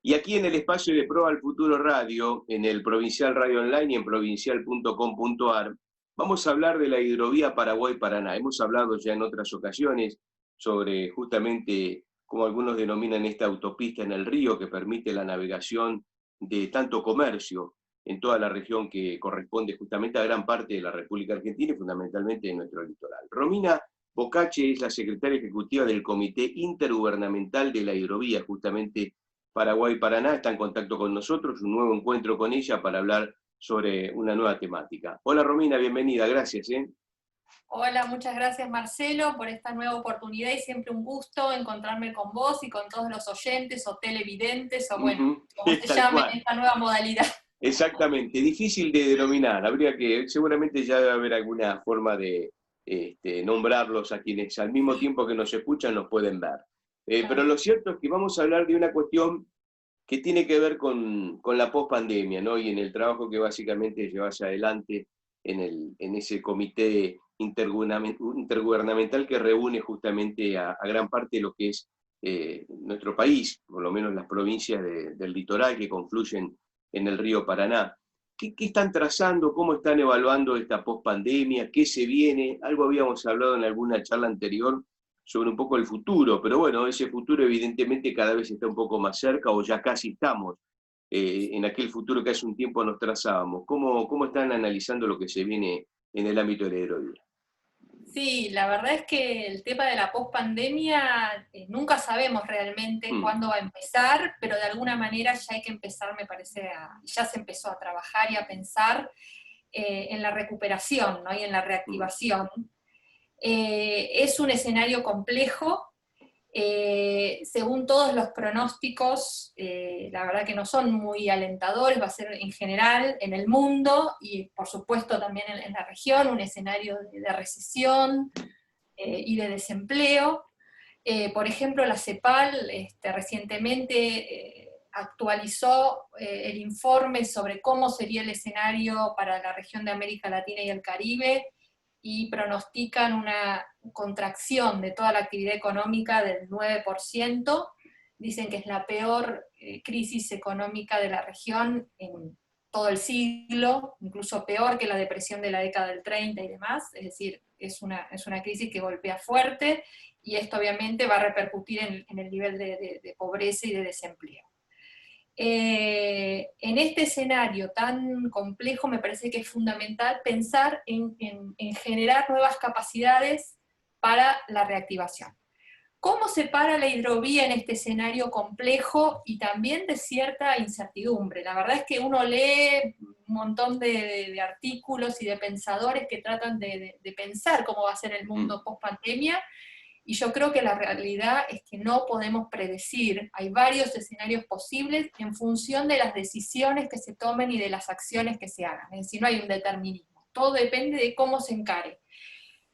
Y aquí en el espacio de Proa al Futuro Radio, en el Provincial Radio Online y en provincial.com.ar, vamos a hablar de la hidrovía Paraguay-Paraná. Hemos hablado ya en otras ocasiones sobre justamente como algunos denominan esta autopista en el río que permite la navegación de tanto comercio en toda la región que corresponde justamente a gran parte de la República Argentina y fundamentalmente de nuestro litoral. Romina Bocache es la secretaria ejecutiva del Comité Intergubernamental de la Hidrovía, justamente Paraguay-Paraná, está en contacto con nosotros, un nuevo encuentro con ella para hablar sobre una nueva temática. Hola Romina, bienvenida, gracias. Hola, muchas gracias Marcelo por esta nueva oportunidad y siempre un gusto encontrarme con vos y con todos los oyentes o televidentes o bueno, como se llame en esta nueva modalidad. Exactamente, difícil de denominar, habría que, seguramente ya debe haber alguna forma de nombrarlos a quienes al mismo tiempo que nos escuchan nos pueden ver. Pero lo cierto es que vamos a hablar de una cuestión que tiene que ver con la pospandemia, ¿no? Y en el trabajo que básicamente llevas adelante en ese comité intergubernamental que reúne justamente a gran parte de lo que es nuestro país, por lo menos las provincias del litoral que confluyen en el río Paraná. ¿Qué están trazando? ¿Cómo están evaluando esta pospandemia? ¿Qué se viene? Algo habíamos hablado en alguna charla anterior sobre un poco el futuro, pero bueno, ese futuro evidentemente cada vez está un poco más cerca o ya casi estamos en aquel futuro que hace un tiempo nos trazábamos. ¿Cómo están analizando lo que se viene en el ámbito de la hidrovía? Sí, la verdad es que el tema de la pospandemia nunca sabemos realmente cuándo va a empezar, pero de alguna manera ya hay que empezar, me parece, ya se empezó a trabajar y a pensar en la recuperación, ¿no? Y en la reactivación. Es un escenario complejo. Según todos los pronósticos, la verdad que no son muy alentadores, va a ser en general en el mundo y por supuesto también en la región un escenario de recesión y de desempleo. Por ejemplo, la CEPAL recientemente actualizó el informe sobre cómo sería el escenario para la región de América Latina y el Caribe, y pronostican una contracción de toda la actividad económica del 9%, dicen que es la peor crisis económica de la región en todo el siglo, incluso peor que la depresión de la década del 30 y demás, es decir, es una crisis que golpea fuerte, y esto obviamente va a repercutir en el nivel de pobreza y de desempleo. En este escenario tan complejo me parece que es fundamental pensar en generar nuevas capacidades para la reactivación. ¿Cómo se para la hidrovía en este escenario complejo y también de cierta incertidumbre? La verdad es que uno lee un montón de artículos y de pensadores que tratan de pensar cómo va a ser el mundo post pandemia, y yo creo que la realidad es que no podemos predecir. Hay varios escenarios posibles en función de las decisiones que se tomen y de las acciones que se hagan. Es decir, no hay un determinismo. Todo depende de cómo se encare.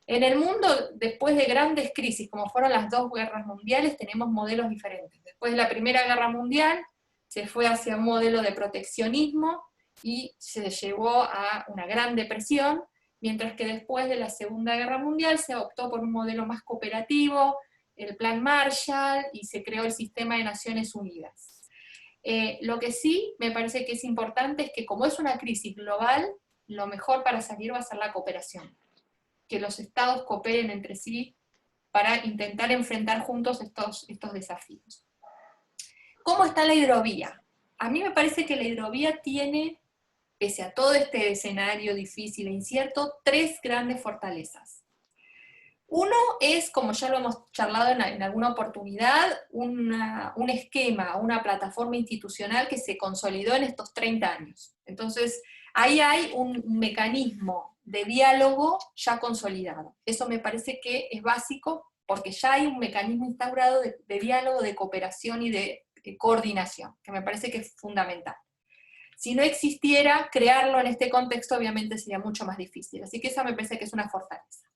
En el mundo, después de grandes crisis, como fueron las dos guerras mundiales, tenemos modelos diferentes. Después de la Primera Guerra Mundial, se fue hacia un modelo de proteccionismo y se llevó a una gran depresión, mientras que después de la Segunda Guerra Mundial se optó por un modelo más cooperativo, el Plan Marshall, y se creó el sistema de Naciones Unidas. Lo que sí me parece que es importante es que como es una crisis global, lo mejor para salir va a ser la cooperación. Que los estados cooperen entre sí para intentar enfrentar juntos estos desafíos. ¿Cómo está la hidrovía? A mí me parece que la hidrovía tiene, pese a todo este escenario difícil e incierto, tres grandes fortalezas. Uno es, como ya lo hemos charlado en alguna oportunidad, un esquema, una plataforma institucional que se consolidó en estos 30 años. Entonces, ahí hay un mecanismo de diálogo ya consolidado. Eso me parece que es básico, porque ya hay un mecanismo instaurado de diálogo, de cooperación y de coordinación, que me parece que es fundamental. Si no existiera, crearlo en este contexto obviamente sería mucho más difícil. Así que esa me parece que es una fortaleza.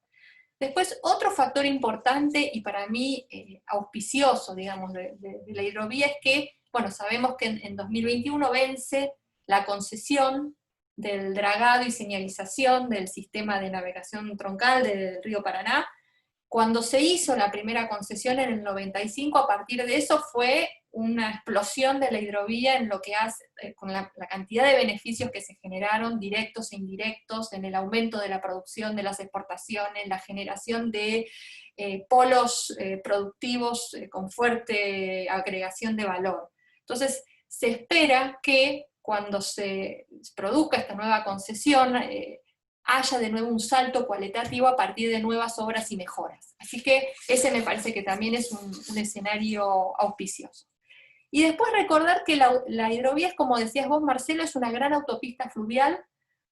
Después, otro factor importante y para mí auspicioso, digamos, de la hidrovía es que, bueno, sabemos que en 2021 vence la concesión del dragado y señalización del sistema de navegación troncal del río Paraná, Cuando se hizo la primera concesión en el 95, a partir de eso fue una explosión de la hidrovía en lo que hace, con la cantidad de beneficios que se generaron, directos e indirectos, en el aumento de la producción, de las exportaciones, la generación de polos productivos con fuerte agregación de valor. Entonces, se espera que cuando se produzca esta nueva concesión, haya de nuevo un salto cualitativo a partir de nuevas obras y mejoras. Así que ese me parece que también es un escenario auspicioso. Y después recordar que la hidrovía, es, como decías vos, Marcelo, es una gran autopista fluvial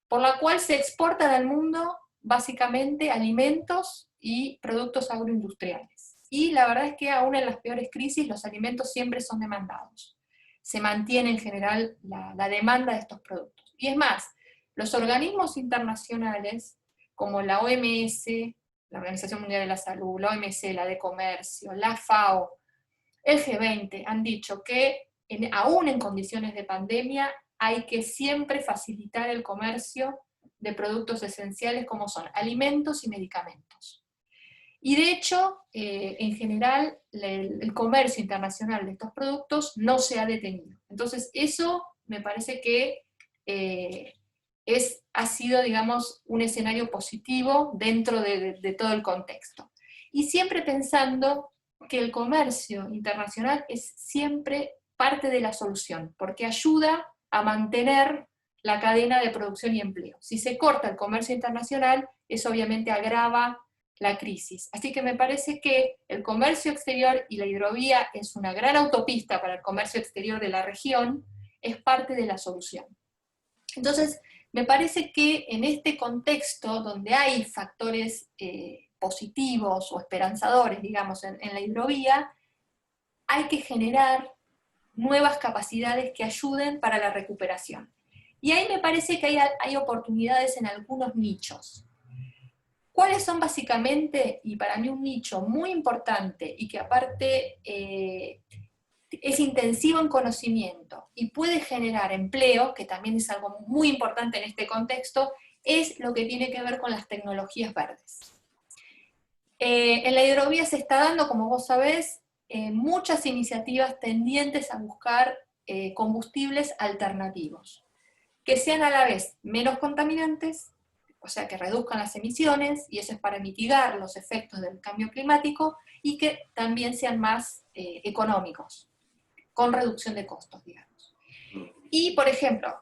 por la cual se exportan al mundo básicamente alimentos y productos agroindustriales. Y la verdad es que aún en las peores crisis los alimentos siempre son demandados. Se mantiene en general la demanda de estos productos. Y es más, los organismos internacionales, como la OMS, la Organización Mundial de la Salud, la OMC, la de Comercio, la FAO, el G20, han dicho que aún en condiciones de pandemia hay que siempre facilitar el comercio de productos esenciales como son alimentos y medicamentos. Y de hecho, en general, el comercio internacional de estos productos no se ha detenido. Entonces, eso me parece que ha sido, digamos, un escenario positivo dentro de todo el contexto. Y siempre pensando que el comercio internacional es siempre parte de la solución, porque ayuda a mantener la cadena de producción y empleo. Si se corta el comercio internacional, eso obviamente agrava la crisis. Así que me parece que el comercio exterior y la hidrovía es una gran autopista para el comercio exterior de la región, es parte de la solución. Entonces, me parece que en este contexto, donde hay factores positivos o esperanzadores, digamos, en la hidrovía, hay que generar nuevas capacidades que ayuden para la recuperación. Y ahí me parece que hay oportunidades en algunos nichos. ¿Cuáles son básicamente, y para mí un nicho muy importante, y que aparte es intensivo en conocimiento y puede generar empleo, que también es algo muy importante en este contexto, es lo que tiene que ver con las tecnologías verdes. En la hidrovía se está dando, como vos sabés, muchas iniciativas tendientes a buscar combustibles alternativos, que sean a la vez menos contaminantes, o sea, que reduzcan las emisiones, y eso es para mitigar los efectos del cambio climático, y que también sean más económicos, con reducción de costos, digamos. Y, por ejemplo,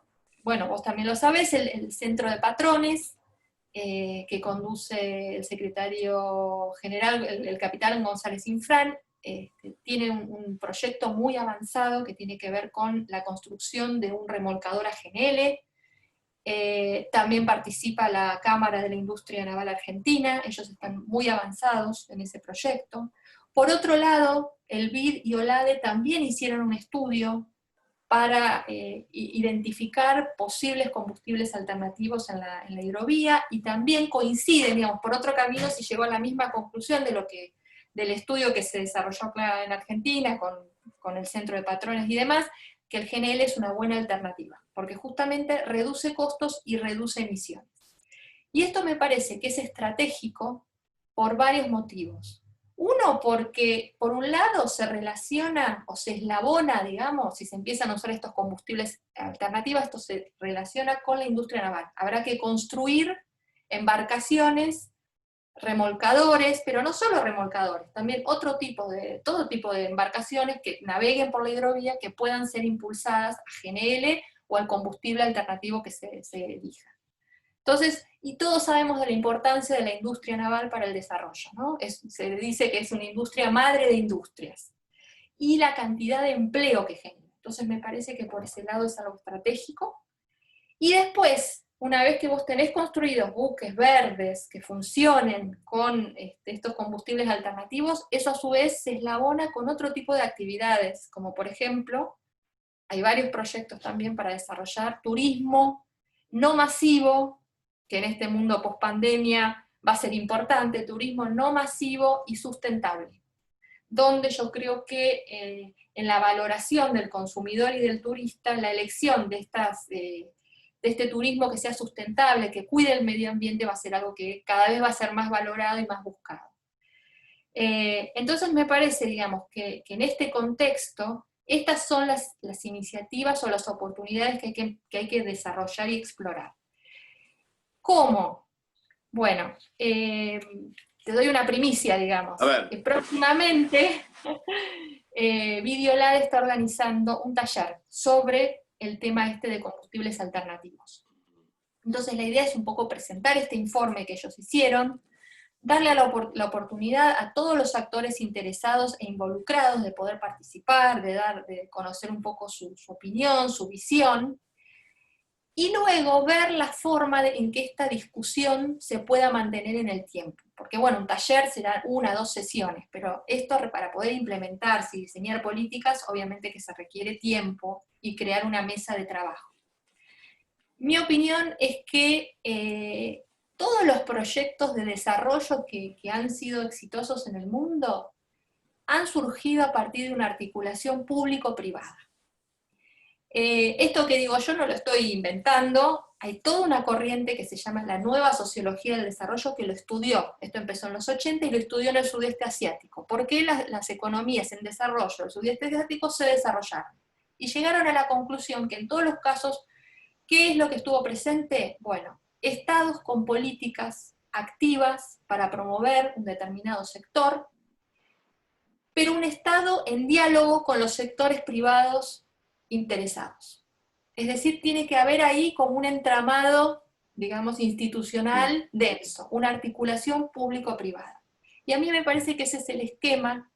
bueno, vos también lo sabés, el Centro de Patrones, que conduce el secretario general, el capitán González Infran, tiene un proyecto muy avanzado que tiene que ver con la construcción de un remolcador a GNL. También participa la Cámara de la Industria Naval Argentina, ellos están muy avanzados en ese proyecto. Por otro lado, el BID y OLADE también hicieron un estudio para identificar posibles combustibles alternativos en la hidrovía, y también coincide, digamos, por otro camino se llegó a la misma conclusión del estudio que se desarrolló en Argentina con el Centro de Patrones y demás, que el GNL es una buena alternativa, porque justamente reduce costos y reduce emisiones. Y esto me parece que es estratégico por varios motivos. Uno, porque por un lado se relaciona o se eslabona, digamos, si se empiezan a usar estos combustibles alternativos, esto se relaciona con la industria naval. Habrá que construir embarcaciones, remolcadores, pero no solo remolcadores, también todo tipo de embarcaciones que naveguen por la hidrovía, que puedan ser impulsadas a GNL o al combustible alternativo que se elija. Entonces, y todos sabemos de la importancia de la industria naval para el desarrollo, ¿no? Se dice que es una industria madre de industrias. Y la cantidad de empleo que genera. Entonces me parece que por ese lado es algo estratégico. Y después, una vez que vos tenés construidos buques verdes que funcionen con estos combustibles alternativos, eso a su vez se eslabona con otro tipo de actividades, como por ejemplo, hay varios proyectos también para desarrollar turismo no masivo, que en este mundo post-pandemia va a ser importante, turismo no masivo y sustentable, donde yo creo que en la valoración del consumidor y del turista, la elección de este turismo que sea sustentable, que cuide el medio ambiente, va a ser algo que cada vez va a ser más valorado y más buscado. Entonces me parece, digamos, que en este contexto, estas son las iniciativas o las oportunidades que hay que desarrollar y explorar. ¿Cómo? Bueno, te doy una primicia, digamos. A ver. Próximamente, Videolab está organizando un taller sobre el tema este de combustibles alternativos. Entonces la idea es un poco presentar este informe que ellos hicieron, darle la oportunidad a todos los actores interesados e involucrados de poder participar, de conocer un poco su opinión, su visión, y luego ver la forma en que esta discusión se pueda mantener en el tiempo. Porque bueno, un taller será 1 o 2 sesiones, pero esto para poder implementarse y diseñar políticas, obviamente que se requiere tiempo y crear una mesa de trabajo. Mi opinión es que todos los proyectos de desarrollo que han sido exitosos en el mundo han surgido a partir de una articulación público-privada. Esto que digo yo no lo estoy inventando, hay toda una corriente que se llama la nueva sociología del desarrollo que lo estudió. Esto empezó en los 80 y lo estudió en el sudeste asiático. ¿Por qué las economías en desarrollo del sudeste asiático se desarrollaron? Y llegaron a la conclusión que en todos los casos, ¿qué es lo que estuvo presente? Bueno, estados con políticas activas para promover un determinado sector, pero un estado en diálogo con los sectores privados interesados. Es decir, tiene que haber ahí como un entramado, digamos, institucional denso, una articulación público-privada. Y a mí me parece que ese es el esquema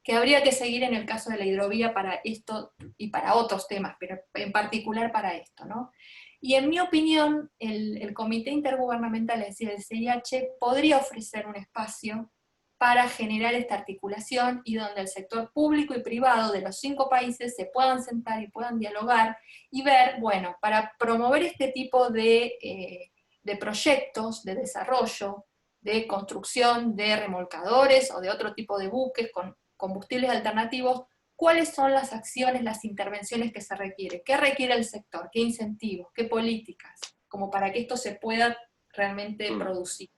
que habría que seguir en el caso de la hidrovía para esto y para otros temas, pero en particular para esto, ¿no? Y en mi opinión, el Comité Intergubernamental, es decir, el CIH, podría ofrecer un espacio para generar esta articulación y donde el sector público y privado de los 5 países se puedan sentar y puedan dialogar y ver, bueno, para promover este tipo de proyectos de desarrollo, de construcción de remolcadores o de otro tipo de buques con combustibles alternativos, cuáles son las acciones, las intervenciones que se requieren, qué requiere el sector, qué incentivos, qué políticas, como para que esto se pueda realmente producir.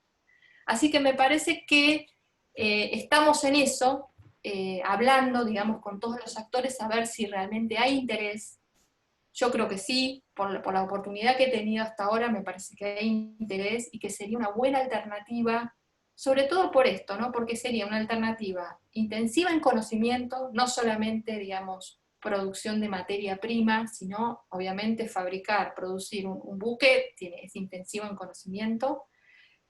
Así que me parece que estamos en eso, hablando, digamos, con todos los actores, a ver si realmente hay interés. Yo creo que sí, por la oportunidad que he tenido hasta ahora, me parece que hay interés y que sería una buena alternativa, sobre todo por esto, ¿no? Porque sería una alternativa intensiva en conocimiento, no solamente, digamos, producción de materia prima, sino, obviamente, fabricar, producir un buque, es intensivo en conocimiento,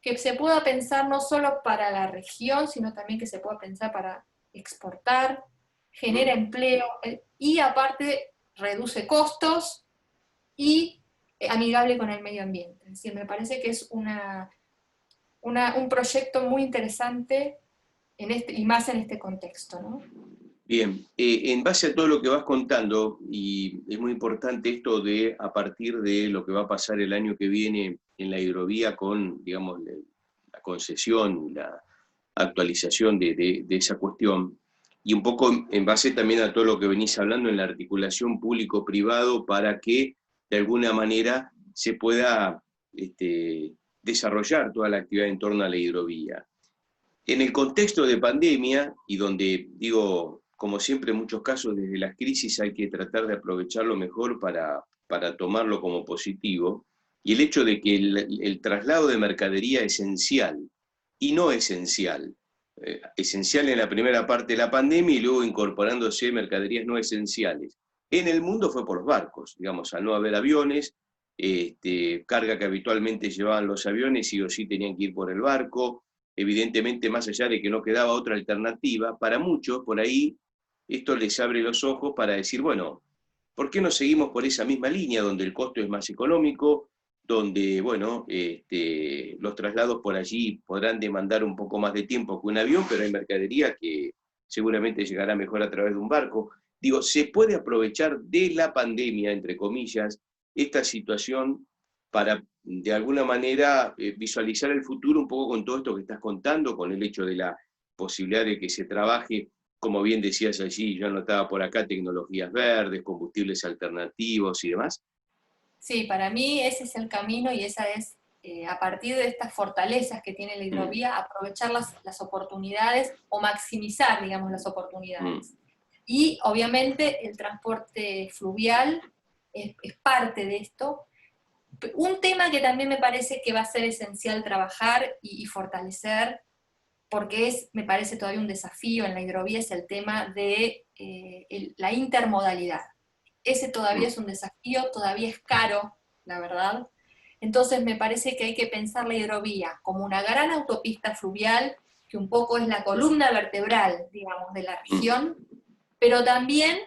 que se pueda pensar no solo para la región, sino también que se pueda pensar para exportar, genera empleo, y aparte reduce costos y amigable con el medio ambiente. Es decir, me parece que es un proyecto muy interesante y más en este contexto, ¿no? Bien, en base a todo lo que vas contando, y es muy importante esto de, a partir de lo que va a pasar el año que viene en la hidrovía con, digamos, la concesión, la actualización de esa cuestión, y un poco en base también a todo lo que venís hablando en la articulación público-privado para que, de alguna manera, se pueda desarrollar toda la actividad en torno a la hidrovía. En el contexto de pandemia, y donde, digo, como siempre en muchos casos desde las crisis hay que tratar de aprovecharlo mejor para tomarlo como positivo, y el hecho de que el traslado de mercadería esencial y no esencial, esencial en la primera parte de la pandemia y luego incorporándose mercaderías no esenciales, en el mundo fue por los barcos, digamos, al no haber aviones, carga que habitualmente llevaban los aviones sí o sí tenían que ir por el barco. Evidentemente, más allá de que no quedaba otra alternativa, para muchos por ahí esto les abre los ojos para decir, bueno, ¿por qué no seguimos por esa misma línea donde el costo es más económico, donde, bueno, los traslados por allí podrán demandar un poco más de tiempo que un avión, pero hay mercadería que seguramente llegará mejor a través de un barco? Digo, ¿se puede aprovechar de la pandemia, entre comillas, esta situación para, de alguna manera, visualizar el futuro un poco con todo esto que estás contando, con el hecho de la posibilidad de que se trabaje, como bien decías allí, yo anotaba por acá, tecnologías verdes, combustibles alternativos y demás? Sí, para mí ese es el camino y esa es a partir de estas fortalezas que tiene la hidrovía, aprovechar las oportunidades o maximizar, digamos, las oportunidades. Y obviamente el transporte fluvial es parte de esto. Un tema que también me parece que va a ser esencial trabajar y fortalecer, porque me parece todavía un desafío en la hidrovía, es el tema de la intermodalidad. Ese todavía es un desafío, todavía es caro, la verdad. Entonces me parece que hay que pensar la hidrovía como una gran autopista fluvial, que un poco es la columna vertebral, digamos, de la región, pero también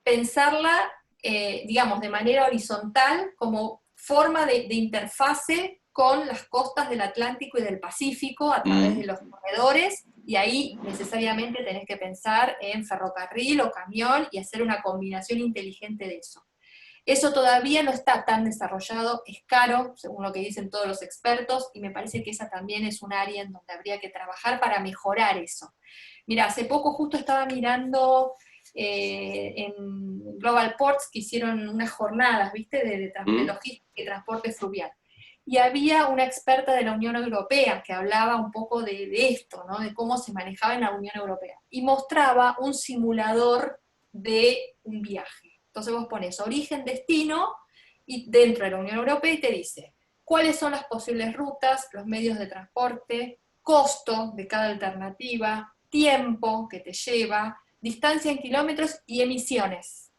pensarla, digamos, de manera horizontal, como forma de interfase con las costas del Atlántico y del Pacífico a través de los corredores, y ahí necesariamente tenés que pensar en ferrocarril o camión y hacer una combinación inteligente de eso. Eso todavía no está tan desarrollado, es caro, según lo que dicen todos los expertos, y me parece que esa también es un área en donde habría que trabajar para mejorar eso. Mira, hace poco justo estaba mirando en Global Ports, que hicieron unas jornadas, ¿viste?, de logística y transporte fluvial. Y había una experta de la Unión Europea que hablaba un poco de esto, ¿no?, de cómo se manejaba en la Unión Europea. Y mostraba un simulador de un viaje. Entonces vos pones origen, destino, y dentro de la Unión Europea y te dice cuáles son las posibles rutas, los medios de transporte, costo de cada alternativa, tiempo que te lleva, distancia en kilómetros y emisiones.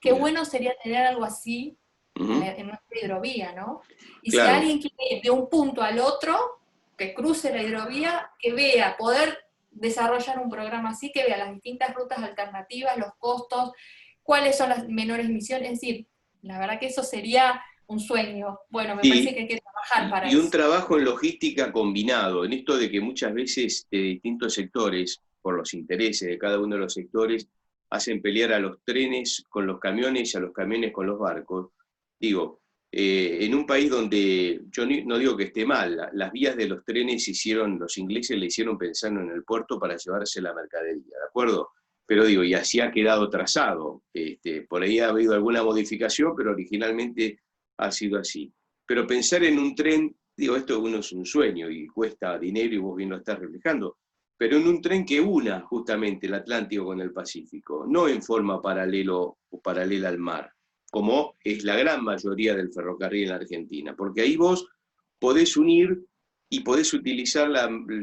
Qué bueno sería tener algo así en nuestra hidrovía, ¿no? Y si alguien quiere ir de un punto al otro, que cruce la hidrovía, que vea, poder desarrollar un programa así, que vea las distintas rutas alternativas, los costos, cuáles son las menores emisiones. Es decir, la verdad que eso sería un sueño. Bueno, me parece que hay que trabajar para eso. Y un trabajo en logística combinado, en esto de que muchas veces distintos sectores, por los intereses de cada uno de los sectores, hacen pelear a los trenes con los camiones y a los camiones con los barcos. Digo, en un país donde, yo no digo que esté mal, las vías de los trenes los ingleses le hicieron pensando en el puerto para llevarse la mercadería, ¿de acuerdo? Pero digo, y así ha quedado trazado. Por ahí ha habido alguna modificación, pero originalmente ha sido así. Pero pensar en un tren, digo, esto uno es un sueño y cuesta dinero y vos bien lo estás reflejando, pero en un tren que una justamente el Atlántico con el Pacífico, no en forma paralela al mar, como es la gran mayoría del ferrocarril en la Argentina, porque ahí vos podés unir y podés utilizar,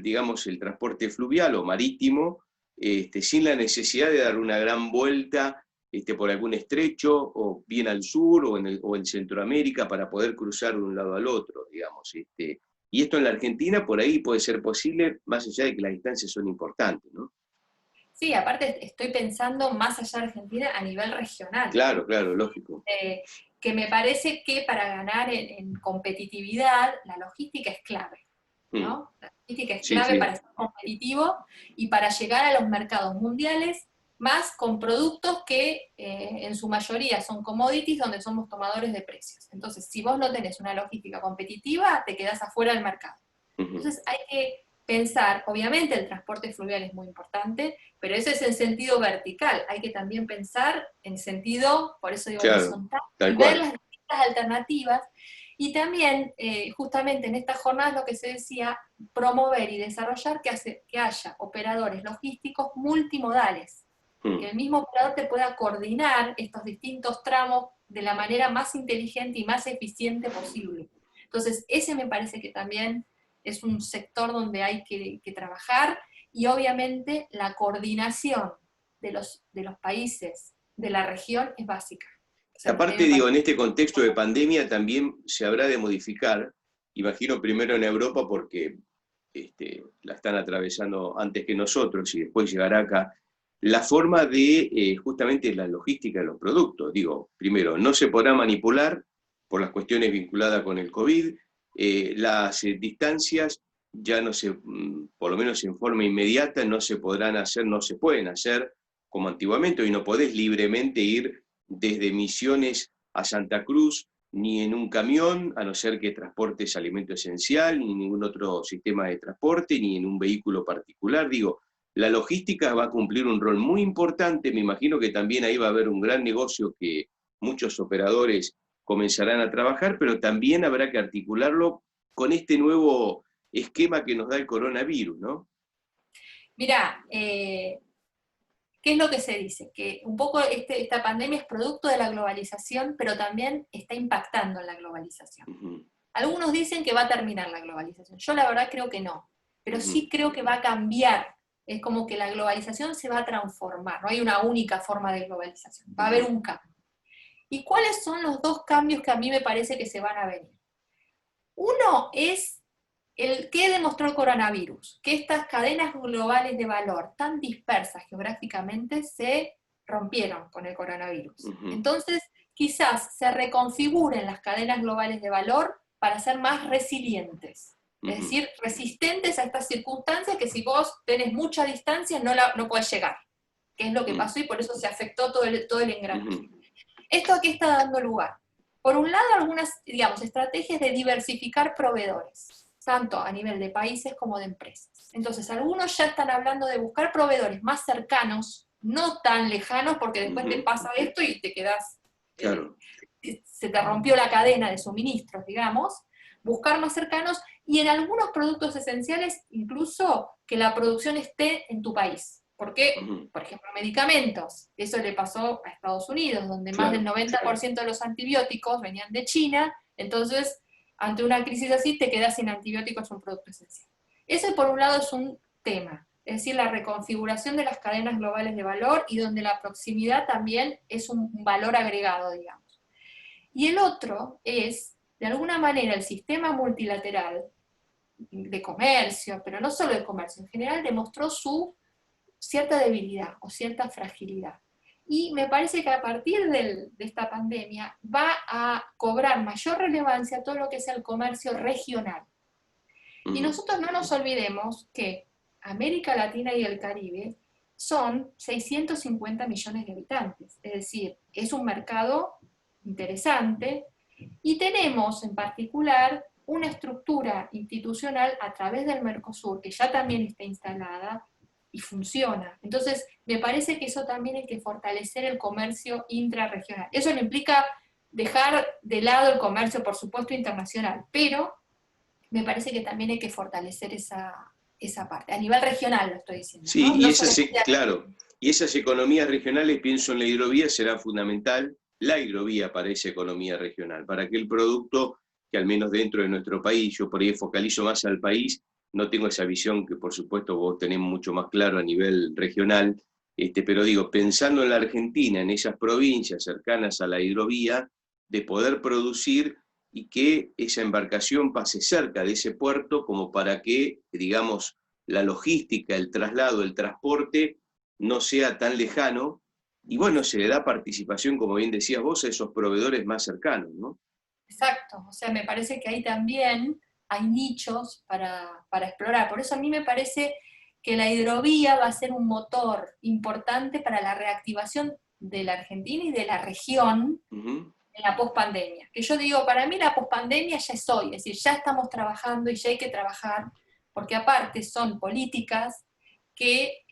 digamos, el transporte fluvial o marítimo, sin la necesidad de dar una gran vuelta por algún estrecho, o bien al sur, o en Centroamérica, para poder cruzar de un lado al otro, digamos. Y esto en la Argentina por ahí puede ser posible, más allá de que las distancias son importantes, ¿no? Sí, aparte estoy pensando más allá de Argentina a nivel regional. Claro, claro, lógico. Que me parece que para ganar en competitividad, la logística es clave, ¿no? La logística es clave para ser competitivo y para llegar a los mercados mundiales, más con productos que en su mayoría son commodities, donde somos tomadores de precios. Entonces, si vos no tenés una logística competitiva, te quedás afuera del mercado. Entonces hay que pensar, obviamente el transporte fluvial es muy importante, pero ese es el sentido vertical, hay que también pensar en sentido, por eso digo, horizontal, y ver las distintas alternativas, y también, justamente en estas jornadas lo que se decía, promover y desarrollar que haya operadores logísticos multimodales, que el mismo operador te pueda coordinar estos distintos tramos de la manera más inteligente y más eficiente posible. Entonces, ese me parece que también es un sector donde hay que trabajar, y obviamente la coordinación de los países de la región es básica. O sea, aparte, digo, en este contexto de pandemia también se habrá de modificar, imagino primero en Europa porque la están atravesando antes que nosotros y después llegará acá, la forma de justamente la logística de los productos. Digo, primero, no se podrá manipular por las cuestiones vinculadas con el COVID, las distancias ya no se, por lo menos en forma inmediata, no se pueden hacer como antiguamente. Hoy no podés libremente ir desde Misiones a Santa Cruz, ni en un camión, a no ser que transportes alimento esencial, ni ningún otro sistema de transporte, ni en un vehículo particular. Digo, la logística va a cumplir un rol muy importante. Me imagino que también ahí va a haber un gran negocio que muchos operadores comenzarán a trabajar, pero también habrá que articularlo con este nuevo esquema que nos da el coronavirus, ¿no? Mirá, ¿qué es lo que se dice? Que un poco esta pandemia es producto de la globalización, pero también está impactando en la globalización. Ujú, Algunos dicen que va a terminar la globalización. Yo la verdad creo que no, pero sí ujú, creo que va a cambiar. Es como que la globalización se va a transformar, no hay una única forma de globalización, va a haber ujú, un cambio. ¿Y cuáles son los dos cambios que a mí me parece que se van a venir? Uno es el que demostró el coronavirus, que estas cadenas globales de valor tan dispersas geográficamente se rompieron con el coronavirus. ujú, Entonces, quizás se reconfiguren las cadenas globales de valor para ser más resilientes, es ujú, decir, resistentes a estas circunstancias que si vos tenés mucha distancia no podés llegar, que es lo que ujú, pasó y por eso se afectó todo el engranaje. ujú, ¿Esto a qué está dando lugar? Por un lado, algunas, digamos, estrategias de diversificar proveedores, tanto a nivel de países como de empresas. Entonces, algunos ya están hablando de buscar proveedores más cercanos, no tan lejanos, porque después te ujú, pasa esto y te quedás, claro. se te rompió la cadena de suministros, digamos, buscar más cercanos y en algunos productos esenciales incluso que la producción esté en tu país. Porque, Ujú, por ejemplo, medicamentos, eso le pasó a Estados Unidos, donde más del claro. 90% de los antibióticos venían de China, entonces ante una crisis así te quedas sin antibióticos, un producto esencial. Ese por un lado es un tema, es decir, la reconfiguración de las cadenas globales de valor y donde la proximidad también es un valor agregado, digamos. Y el otro es, de alguna manera, el sistema multilateral de comercio, pero no solo de comercio, en general demostró su cierta debilidad o cierta fragilidad. Y me parece que a partir de esta pandemia va a cobrar mayor relevancia todo lo que es el comercio regional. Y Ujú, nosotros no nos olvidemos que América Latina y el Caribe son 650 millones de habitantes, es decir, es un mercado interesante y tenemos en particular una estructura institucional a través del Mercosur que ya también está instalada y funciona. Entonces, me parece que eso también hay que fortalecer el comercio intrarregional. Eso no implica dejar de lado el comercio, por supuesto, internacional, pero me parece que también hay que fortalecer esa parte. A nivel regional lo estoy diciendo, sí, ¿no? No solamente claro, y esas economías regionales, pienso en la hidrovía, será fundamental, la hidrovía para esa economía regional, para que el producto, que al menos dentro de nuestro país, yo por ahí focalizo más al país, no tengo esa visión que por supuesto vos tenés mucho más claro a nivel regional, pero digo, pensando en la Argentina, en esas provincias cercanas a la hidrovía, de poder producir y que esa embarcación pase cerca de ese puerto como para que, digamos, la logística, el traslado, el transporte no sea tan lejano, y bueno, se le da participación, como bien decías vos, a esos proveedores más cercanos, ¿no? exacto, o sea, me parece que ahí también hay nichos para explorar. Por eso a mí me parece que la hidrovía va a ser un motor importante para la reactivación de la Argentina y de la región Ujú, en la pospandemia. Que yo digo, para mí la pospandemia ya es hoy, es decir, ya estamos trabajando y ya hay que trabajar, porque aparte son políticas que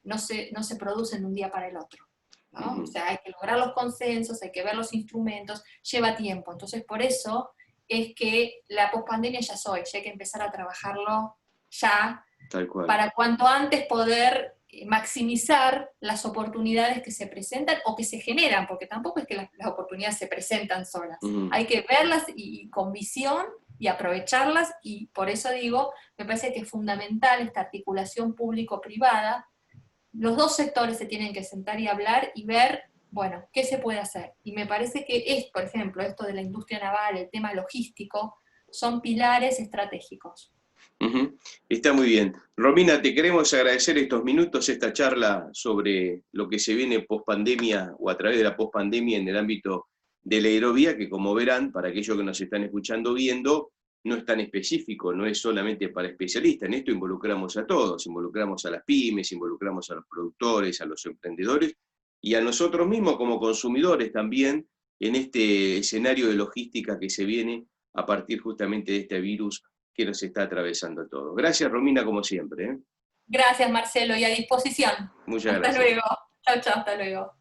no se producen de un día para el otro, ¿no? O ujú. sea, hay que lograr los consensos, hay que ver los instrumentos, lleva tiempo. Entonces, por eso es que la pospandemia ya es hoy, ya hay que empezar a trabajarlo ya, Tal cual. para cuanto antes poder maximizar las oportunidades que se presentan o que se generan, porque tampoco es que las oportunidades se presentan solas. Ujú. Hay que verlas y con visión y aprovecharlas, y por eso digo, me parece que es fundamental esta articulación público-privada. Los dos sectores se tienen que sentar y hablar y ver, bueno, qué se puede hacer. Y me parece que por ejemplo, esto de la industria naval, el tema logístico, son pilares estratégicos. Ujú. Está muy bien. Romina, te queremos agradecer estos minutos, esta charla sobre lo que se viene pospandemia o a través de la pospandemia en el ámbito de la aerovía, que como verán, para aquellos que nos están escuchando viendo, no es tan específico, no es solamente para especialistas. En esto involucramos a todos, involucramos a las pymes, involucramos a los productores, a los emprendedores y a nosotros mismos como consumidores también en este escenario de logística que se viene a partir justamente de este virus que nos está atravesando a todos. Gracias, Romina, como siempre. Gracias, Marcelo, y a disposición. Muchas Hasta gracias. luego. Chao, chao, hasta luego.